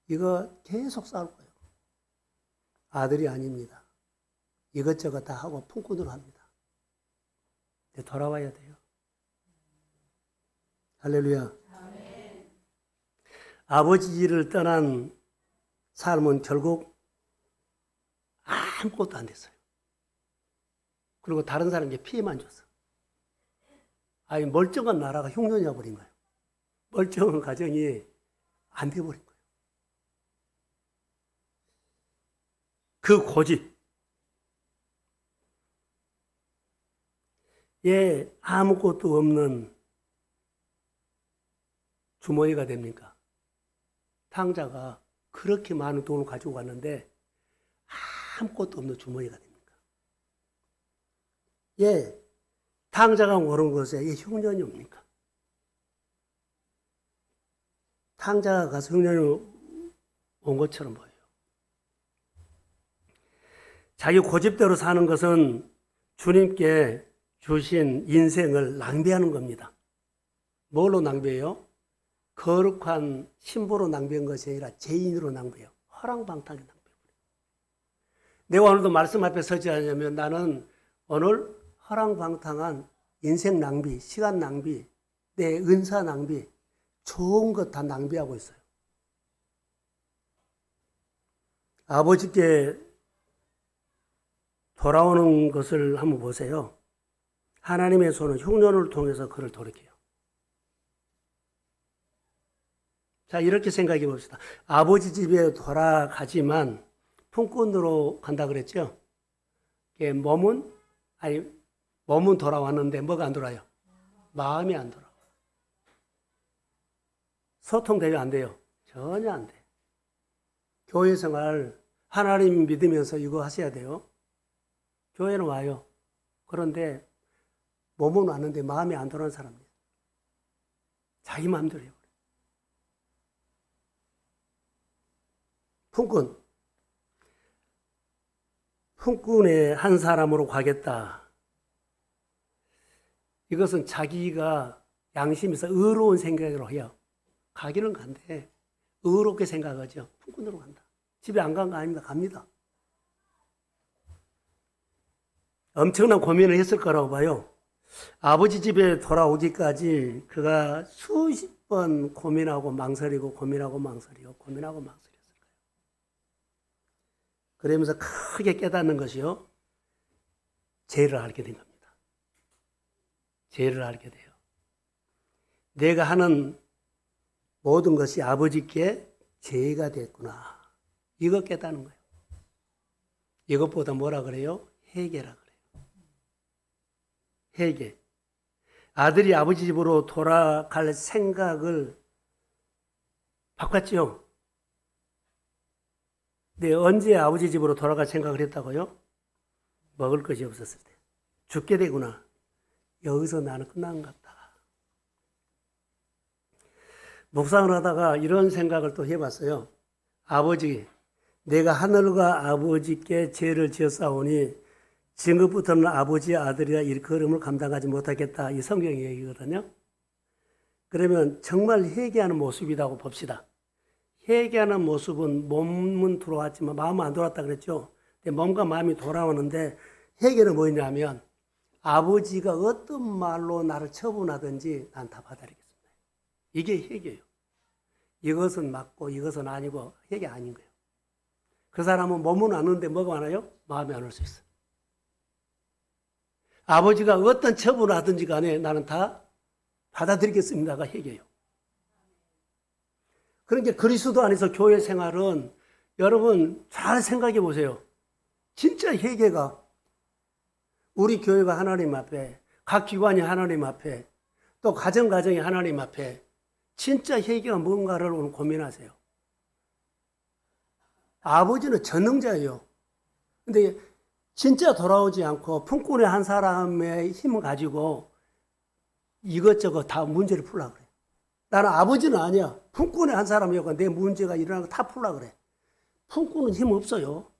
이거 계속 싸울 거예요. 아들이 아닙니다. 이것저것 다 하고 품꾼으로 합니다. 이제 돌아와야 돼요. 할렐루야. 아멘. 아버지를 떠난 삶은 결국 아무것도 안 됐어요. 그리고 다른 사람에게 피해만 줬어. 아니, 멀쩡한 나라가 흉년이 와버린 거예요. 멀쩡한 가정이 안 돼버린 거예요. 그 고집. 예, 아무것도 없는 주머니가 됩니까? 탕자가 그렇게 많은 돈을 가지고 갔는데 아무것도 없는 주머니가 됩니까? 예, 탕자가 오른 것에 예, 흉년이 옵니까? 탕자가 가서 흉년이 온 것처럼 보여요. 자기 고집대로 사는 것은 주님께 주신 인생을 낭비하는 겁니다. 뭘로 낭비해요? 거룩한 신부로 낭비한 것이 아니라 죄인으로 낭비해요. 허랑방탕에 낭비해요. 내가 오늘도 말씀 앞에 서지 않으면 나는 오늘 허랑방탕한 인생 낭비, 시간 낭비, 내 은사 낭비, 좋은 것 다 낭비하고 있어요. 아버지께 돌아오는 것을 한번 보세요. 하나님의 손은 흉년을 통해서 그를 돌이켜요. 자, 이렇게 생각해 봅시다. 아버지 집에 돌아가지만 품꾼으로 간다 그랬죠? 몸은 돌아왔는데 뭐가 안 돌아요? 마음이 안 돌아와요. 소통돼요? 안 돼요? 전혀 안 돼. 교회 생활 하나님 믿으면서 이거 하셔야 돼요. 교회는 와요. 그런데 몸은 왔는데 마음이 안 돌아오는 사람이에요. 자기 마음대로 해요. 품꾼의 한 사람으로 가겠다. 이것은 자기가 양심이 있어 의로운 생각으로 해요. 가기는 간대. 의롭게 생각하죠. 품꾼으로 간다. 집에 안 간 거 아닙니다. 갑니다. 엄청난 고민을 했을 거라고 봐요. 아버지 집에 돌아오기까지 그가 수십 번 고민하고 망설이고 고민하고 망설이고 고민하고 망설였을 거예요. 그러면서 크게 깨닫는 것이요. 죄를 알게 된 겁니다. 죄를 알게 돼요. 내가 하는 모든 것이 아버지께 죄가 됐구나. 이거 깨닫는 거예요. 이것보다 뭐라 그래요? 회개라 그래요. 회개. 아들이 아버지 집으로 돌아갈 생각을 바꿨죠. 근데 언제 아버지 집으로 돌아갈 생각을 했다고요? 먹을 것이 없었을 때. 죽게 되구나. 여기서 나는 끝난 것 같다. 묵상을 하다가 이런 생각을 또 해봤어요. 아버지, 내가 하늘과 아버지께 죄를 지었사오니 지금부터는 아버지의 아들이라 이 걸음을 감당하지 못하겠다. 이 성경 얘기거든요. 그러면 정말 회개하는 모습이라고 봅시다. 회개하는 모습은 몸은 들어왔지만 마음은 안 돌아왔다 그랬죠. 몸과 마음이 돌아오는데 회개는 뭐냐면 아버지가 어떤 말로 나를 처분하든지 난 다 받아들이겠습니다. 이게 회개예요. 이것은 맞고 이것은 아니고 회개 아닌 거예요. 그 사람은 몸은 왔는데 뭐가 많아요? 마음에 안 올 수 있어. 아버지가 어떤 처분을 하든지 간에 나는 다 받아들이겠습니다가 회개예요. 그러니까 그리스도 안에서 교회 생활은 여러분 잘 생각해 보세요. 진짜 회개가 우리 교회가 하나님 앞에, 각 기관이 하나님 앞에, 또 가정이 하나님 앞에 진짜 회개가 뭔가를 오늘 고민하세요. 아버지는 전능자예요. 근데 진짜 돌아오지 않고 품꾼의 한 사람의 힘을 가지고 이것저것 다 문제를 풀려고 그래. 나는 아버지는 아니야. 품꾼의 한 사람이고 내 문제가 일어나고 다 풀려고 그래. 품꾼은 힘 없어요.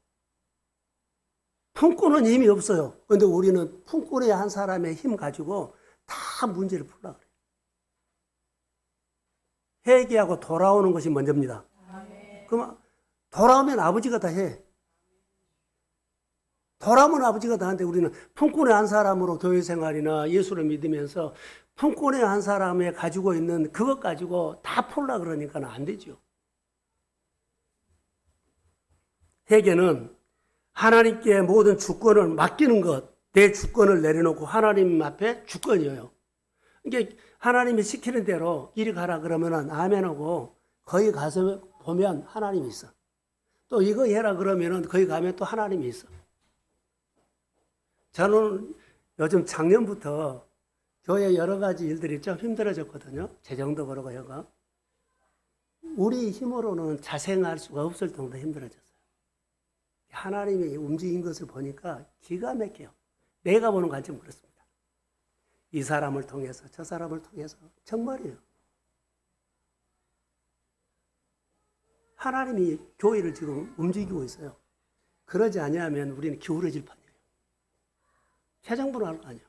품꾼은 힘이 없어요. 그런데 우리는 품꾼의 한 사람의 힘 가지고 다 문제를 풀려고 그래. 회개하고 돌아오는 것이 먼저입니다. 그럼 돌아오면 아버지가 다 해. 돌아오면 아버지가 다 하는데 우리는 품꾼의 한 사람으로 교회 생활이나 예수를 믿으면서 품꾼의 한 사람이 가지고 있는 그것 가지고 다 풀라 그러니까 안 되죠. 회개는 하나님께 모든 주권을 맡기는 것, 내 주권을 내려놓고 하나님 앞에 주권이에요. 그러니까 하나님이 시키는 대로 이리 가라 그러면은 아멘하고 거기 가서 보면 하나님이 있어. 또 이거 해라 그러면은 거기 가면 또 하나님이 있어. 저는 요즘 작년부터 교회 여러 가지 일들이 좀 힘들어졌거든요. 재정도 그러고 여가. 우리 힘으로는 자생할 수가 없을 정도 힘들어졌어요. 하나님이 움직인 것을 보니까 기가 막혀요. 내가 보는 관점 그렇습니다. 이 사람을 통해서 저 사람을 통해서 정말이에요. 하나님이 교회를 지금 움직이고 있어요. 그러지 아니하면 우리는 기울어질 판이에요. 회장부는 알 거 아니에요.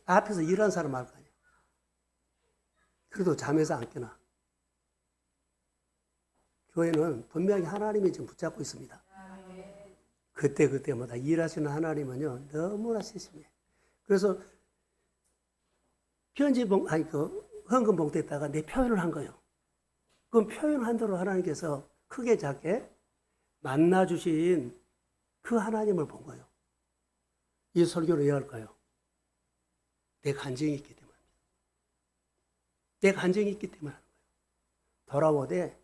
앞에서 일하는 사람 알 거 아니에요. 그래도 잠에서 안 깨나. 교회는 분명히 하나님이 지금 붙잡고 있습니다. 그때마다 일하시는 하나님은요, 너무나 세심해. 그래서 헌금 봉투에다가 내 표현을 한 거예요. 그럼 표현한 대로 하나님께서 크게 작게 만나주신 그 하나님을 본 거예요. 이 설교를 왜 할까요? 내 간증이 있기 때문입니다. 내 간증이 있기 때문에 하는 거예요. 돌아오되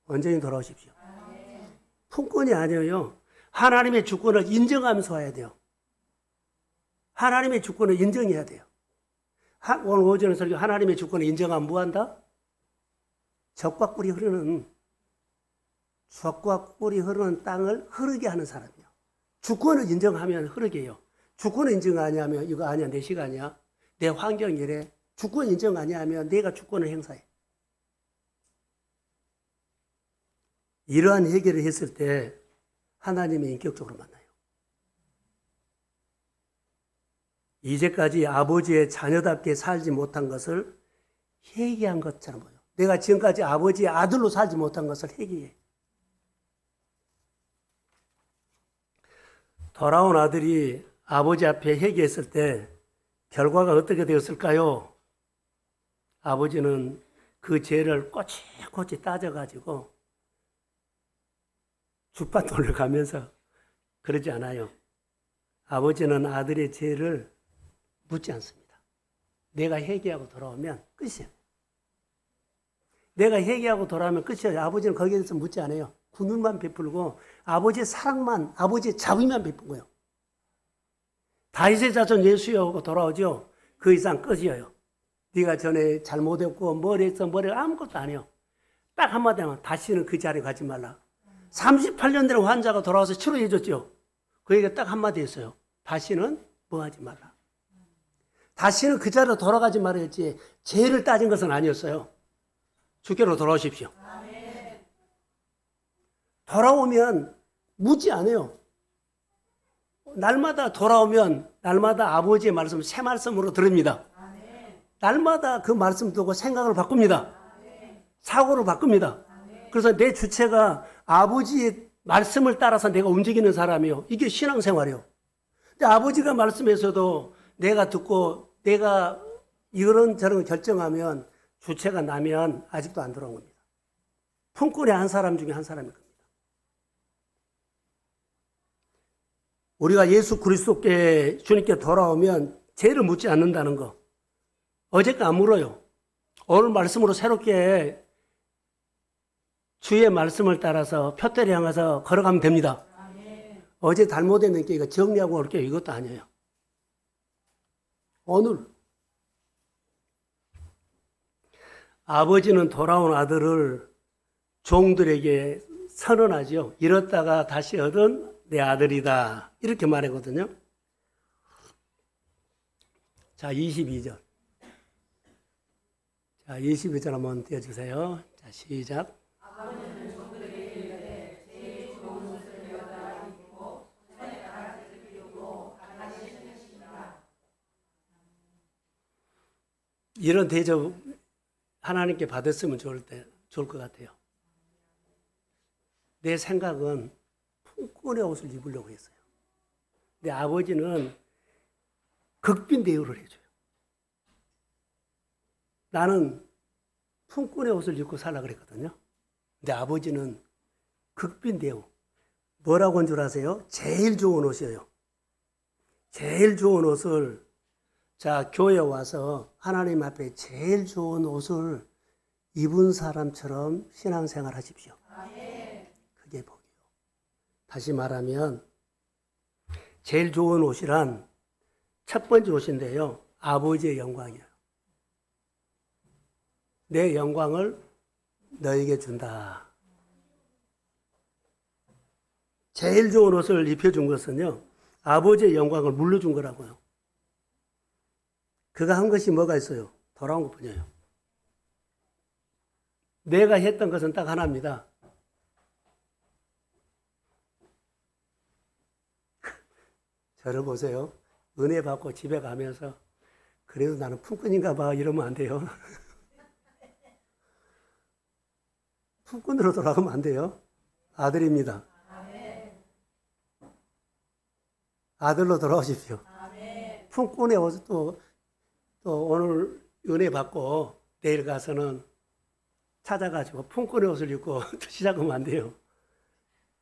언제니 돌아오십시오. 품꾼이 아니에요. 하나님의 주권을 인정하면서 와야 돼요. 하나님의 주권을 인정해야 돼요. 오늘 오전에 설교 하나님의 주권을 인정하면 뭐 한다? 적과 꿀이 흐르는 땅을 흐르게 하는 사람이에요. 주권을 인정하면 흐르게 해요. 주권을 인정 아니하면 이거 아니야, 내 시간이야, 내 환경이 이래. 주권 인정 아니하면 내가 주권을 행사해. 이러한 해결을 했을 때 하나님이 인격적으로 만나요. 이제까지 아버지의 자녀답게 살지 못한 것을 회개한 것처럼 보여요. 내가 지금까지 아버지의 아들로 살지 못한 것을 회개해. 돌아온 아들이 아버지 앞에 회개했을 때 결과가 어떻게 되었을까요? 아버지는 그 죄를 꼬치꼬치 따져가지고 주판 돌려가면서 그러지 않아요. 아버지는 아들의 죄를 묻지 않습니다. 내가 회개하고 돌아오면 끝이에요. 내가 회개하고 돌아오면 끝이에요. 아버지는 거기에 대해서 묻지 않아요. 군을만 베풀고 아버지의 사랑만, 아버지의 자비만 베푼 거예요. 다윗의 자손 예수여 하고 돌아오죠. 그 이상 끝이에요. 네가 전에 잘못했고 뭘 했어, 아무것도 안 해요. 딱 한마디 하면 다시는 그 자리에 가지 말라. 38년 된 환자가 돌아와서 치료해 줬죠. 그 얘기가 딱 한마디 했어요. 다시는 뭐 하지 말라. 다시는 그 자리로 돌아가지 말아야지. 죄를 따진 것은 아니었어요. 주께로 돌아오십시오. 돌아오면 묻지 않아요. 날마다 돌아오면 날마다 아버지의 말씀 새 말씀으로 들읍니다. 날마다 그 말씀 듣고 생각을 바꿉니다. 사고를 바꿉니다. 그래서 내 주체가 아버지의 말씀을 따라서 내가 움직이는 사람이요. 이게 신앙생활이요. 근데 아버지가 말씀에서도 내가 듣고 내가 이런저런 결정하면 주체가 나면 아직도 안 들어온 겁니다. 품꾼의 한 사람 중에 한 사람일 겁니다. 우리가 예수 그리스도께 주님께 돌아오면 죄를 묻지 않는다는 거. 어제까 안 물어요. 오늘 말씀으로 새롭게 주의 말씀을 따라서 표대를 향해서 걸어가면 됩니다. 어제 잘못했는 게 이거 정리하고 올게요. 이것도 아니에요. 오늘 아버지는 돌아온 아들을 종들에게 선언하죠. 잃었다가 다시 얻은 내 아들이다. 이렇게 말하거든요. 자, 22절. 자, 22절 한번 띄워주세요. 자, 시작. 아버지는 종들에게 이르되 제일 좋은 옷을 내어다 입고 손에 가락지를 끼우고 같이 신으시니라. 이런 대접 하나님께 받았으면 좋을 것 같아요. 내 생각은 품꾼의 옷을 입으려고 했어요. 내 아버지는 극빈 대우를 해줘요. 나는 품꾼의 옷을 입고 살라 그랬거든요. 근데 아버지는 극빈 대우. 뭐라고 한 줄 아세요? 제일 좋은 옷이에요. 제일 좋은 옷을, 자, 교회 와서 하나님 앞에 제일 좋은 옷을 입은 사람처럼 신앙생활 하십시오. 그게 복이에요. 다시 말하면 제일 좋은 옷이란 첫 번째 옷인데요. 아버지의 영광이에요. 내 영광을 너에게 준다. 제일 좋은 옷을 입혀준 것은요. 아버지의 영광을 물려준 거라고요. 그가 한 것이 뭐가 있어요? 돌아온 것뿐이에요. 내가 했던 것은 딱 하나입니다. 저를 보세요. 은혜 받고 집에 가면서 그래도 나는 품꾼인가 봐 이러면 안 돼요. 품꾼으로 돌아가면 안 돼요. 아들입니다. 아들로 돌아오십시오. 품꾼의 옷 또 오늘 은혜 받고 내일 가서는 찾아가지고 품꾼의 옷을 입고 시작하면 안 돼요.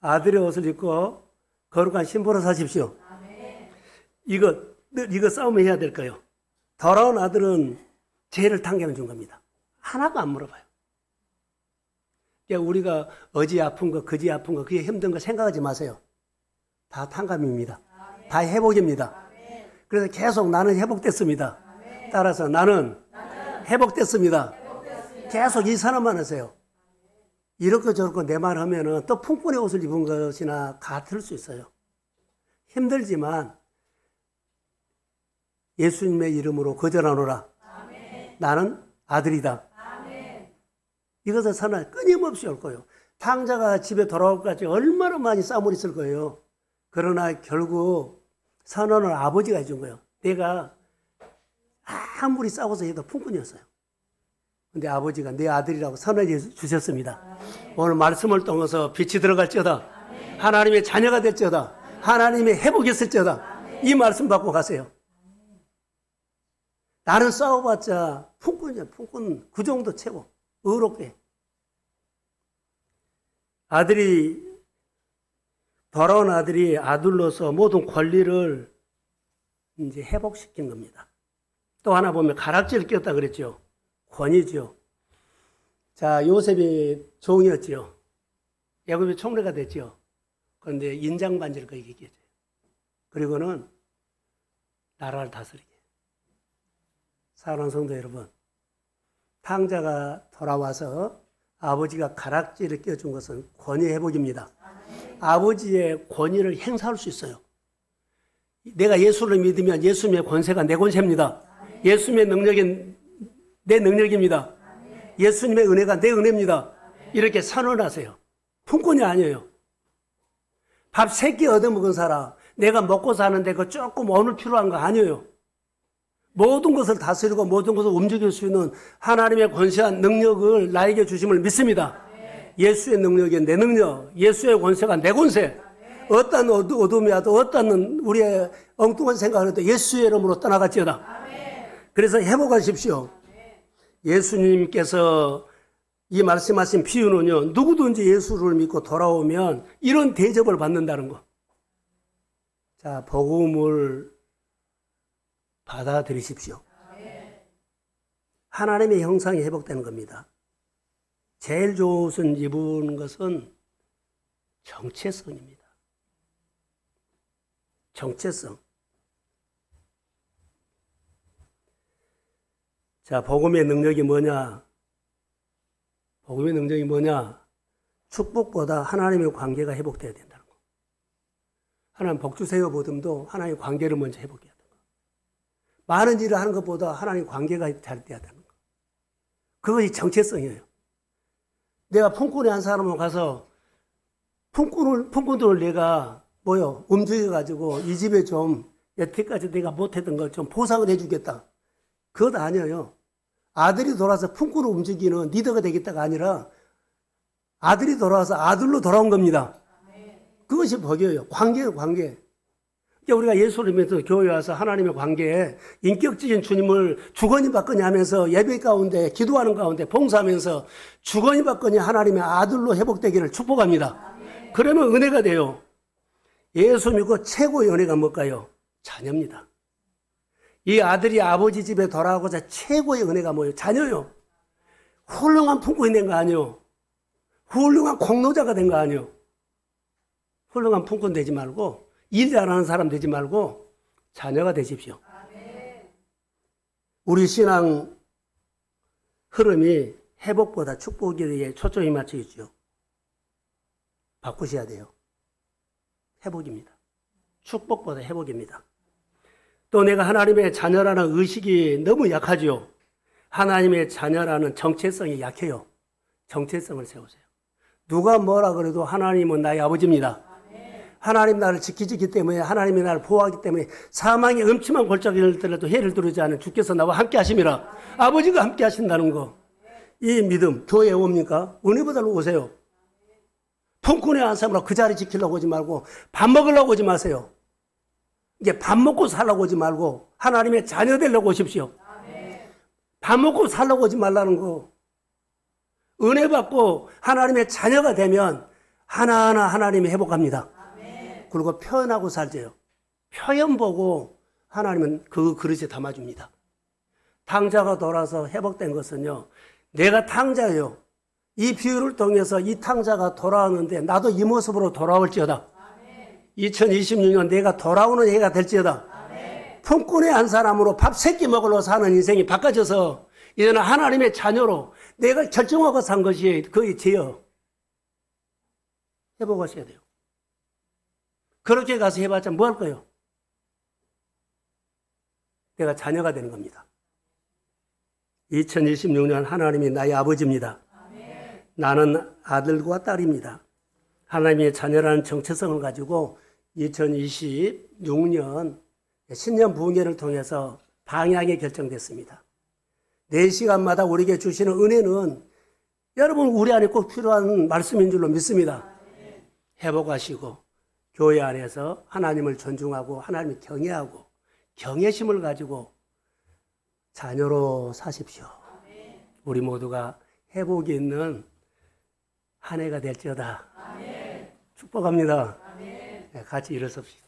아들의 옷을 입고 거룩한 신부로 사십시오. 이거 싸움을 해야 될 거예요. 돌아온 아들은 죄를 탕감해 준 겁니다. 하나도 안 물어봐요. 그러니까 우리가 어제 아픈 거, 그제 아픈 거, 그게 힘든 거 생각하지 마세요. 다 탕감입니다. 다 회복입니다. 그래서 계속 나는 회복됐습니다. 따라서 나는 회복됐습니다. 계속 이 선언만 하세요. 이렇게 저렇게 내 말 하면은 또 품꾼의 옷을 입은 것이나 같을 수 있어요. 힘들지만 예수님의 이름으로 거절하노라. 나는 아들이다. 이것을 선언 끊임없이 올 거예요. 탕자가 집에 돌아올 때까지 얼마나 많이 싸움을 있을 거예요. 그러나 결국 선언을 아버지가 해준 거예요. 내가 아무리 싸워서 해도 품꾼이었어요. 근데 아버지가 내 아들이라고 선언해 주셨습니다. 오늘 말씀을 통해서 빛이 들어갈지어다. 하나님의 자녀가 될지어다. 하나님의 회복이 있을지어다. 이 말씀 받고 가세요. 나는 싸워봤자 품꾼이야. 품꾼 그 정도 최고. 의롭게. 돌아온 아들이 아들로서 모든 권리를 이제 회복시킨 겁니다. 또 하나 보면 가락지를 꼈다 그랬죠. 권위죠. 자, 요셉이 종이었죠. 야곱이 총리가 됐죠. 그런데 인장 반지를 그에게 끼워줘요. 그리고는 나라를 다스리게. 사랑하는 성도 여러분, 탕자가 돌아와서 아버지가 가락지를 껴준 것은 권위 회복입니다. 아버지의 권위를 행사할 수 있어요. 내가 예수를 믿으면 예수님의 권세가 내 권세입니다. 예수님의 능력이 내 능력입니다. 예수님의 은혜가 내 은혜입니다. 이렇게 선언하세요. 품꾼이 아니에요. 밥 3끼 얻어먹은 사람, 내가 먹고 사는데 그 조금 오늘 필요한 거 아니에요. 모든 것을 다스리고 모든 것을 움직일 수 있는 하나님의 권세한 능력을 나에게 주심을 믿습니다. 예수의 능력이 내 능력, 예수의 권세가 내 권세. 어떤 어둠이 와도 어떤 우리의 엉뚱한 생각을 해도 예수의 이름으로 떠나갔지어다. 그래서 회복하십시오. 예수님께서 이 말씀하신 비유는요, 누구든지 예수를 믿고 돌아오면 이런 대접을 받는다는 거. 자, 복음을 받아들이십시오. 하나님의 형상이 회복되는 겁니다. 제일 좋은 입은 것은 정체성입니다. 정체성. 자, 복음의 능력이 뭐냐? 복음의 능력이 뭐냐? 축복보다 하나님의 관계가 회복돼야 된다는 거. 하나님 복 주세요 보듬도 하나님의 관계를 먼저 회복해야 된다. 많은 일을 하는 것보다 하나님 관계가 잘 돼야 되는 거. 그것이 정체성이에요. 내가 품꾼에 한 사람을 가서 품꾼들을 내가 움직여가지고 이 집에 좀 여태까지 내가 못했던 걸 좀 보상을 해주겠다. 그것 아니에요. 아들이 돌아와서 품꾼을 움직이는 리더가 되겠다가 아니라 아들이 돌아와서 아들로 돌아온 겁니다. 그것이 복이에요. 관계예요, 관계. 그러니까 우리가 예수를 믿어서 교회에 와서 하나님의 관계에 인격적인 주님을 주거니 받거니 하면서 예배 가운데 기도하는 가운데 봉사하면서 주거니 받거니 하나님의 아들로 회복되기를 축복합니다. 그러면 은혜가 돼요. 예수 믿고 최고의 은혜가 뭘까요? 자녀입니다. 이 아들이 아버지 집에 돌아가고자 최고의 은혜가 뭐예요? 자녀요. 훌륭한 품꾼이 된 거 아니요. 훌륭한 공로자가 된 거 아니요. 훌륭한 품꾼 되지 말고 일 잘하는 사람 되지 말고 자녀가 되십시오. 우리 신앙 흐름이 회복보다 축복에 초점이 맞춰 있죠. 바꾸셔야 돼요. 회복입니다. 축복보다 회복입니다. 또 내가 하나님의 자녀라는 의식이 너무 약하죠. 하나님의 자녀라는 정체성이 약해요. 정체성을 세우세요. 누가 뭐라 그래도 하나님은 나의 아버지입니다. 하나님 나를 지키기 때문에 하나님이 나를 보호하기 때문에 사망의 음침한 골짜기를 일더라도 해를 두르지 않은 주께서 나와 함께 하심이라. 아버지가 함께 하신다는 거. 이 믿음 교회에 옵니까? 은혜 받으러 오세요. 품꾼에 한 사람으로 그 자리 지키려고 오지 말고 밥 먹으려고 오지 마세요. 이제 밥 먹고 살라고 오지 말고 하나님의 자녀 되려고 오십시오. 밥 먹고 살라고 오지 말라는 거. 은혜 받고 하나님의 자녀가 되면 하나하나 하나님이 회복합니다. 그리고 표현하고 살죠. 표현 보고 하나님은 그 그릇에 담아줍니다. 탕자가 돌아서 회복된 것은요. 내가 탕자예요. 이 비유를 통해서 이 탕자가 돌아오는데 나도 이 모습으로 돌아올지어다. 2026년 내가 돌아오는 해가 될지어다. 품꾼의 한 사람으로 밥 3끼 먹으러 사는 인생이 바꿔져서 이제는 하나님의 자녀로 내가 결정하고 산 것이 그의 죄요. 회복하셔야 돼요. 그렇게 가서 해봤자 뭐 할 거예요? 내가 자녀가 되는 겁니다. 2026년 하나님이 나의 아버지입니다. 나는 아들과 딸입니다. 하나님의 자녀라는 정체성을 가지고 2026년 신년 부흥회를 통해서 방향이 결정됐습니다. 4시간마다 우리에게 주시는 은혜는 여러분 우리 안에 꼭 필요한 말씀인 줄로 믿습니다. 회복하시고 교회 안에서 하나님을 존중하고 하나님을 경외하고 경외심을 가지고 자녀로 사십시오. 우리 모두가 회복이 있는 한 해가 될지어다. 축복합니다. 같이 일어섭시다.